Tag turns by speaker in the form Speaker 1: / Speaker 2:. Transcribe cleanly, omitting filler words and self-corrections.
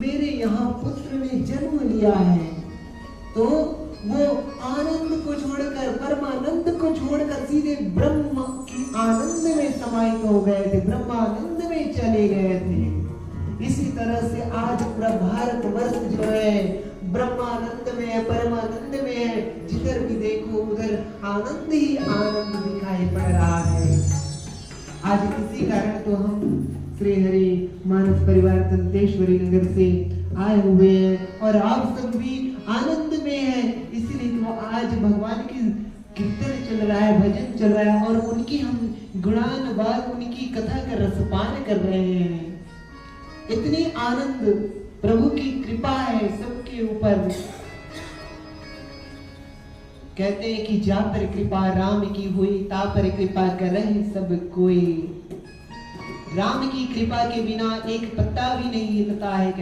Speaker 1: मेरे यहाँ पुत्र ने जन्म लिया है। तो वो आनंद को छोड़कर, परमानंद को छोड़कर सीधे ब्रह्म की आनंद में समाहित हो गए थे, ब्रह्मानंद में चले गए थे। इसी तरह से आज पूरा भारतवर्ष जो है ब्रह्मानंद में है, परमानंद में है। जिधर भी देखो उधर आनंद ही आनंद दिखाई पड़ रहा है। आज इसी कारण तो हम श्री हरि मानस परिवार दंतेश्वरी नगर से आए हुए हैं और आप सब भी आनंद में है। इसलिए तो आज भगवान की कीर्तन चल रहा है, भजन चल रहा है और उनकी हम गुणानुवाद, उनकी कथा का रसपान कर रहे हैं। इतनी आनंद प्रभु की कृपा है सबके ऊपर। कहते हैं कि जा पर कृपा राम की हुई, ता पर कृपा करहि सब कोई। राम की कृपा के बिना एक पत्ता भी नहीं हिलता है।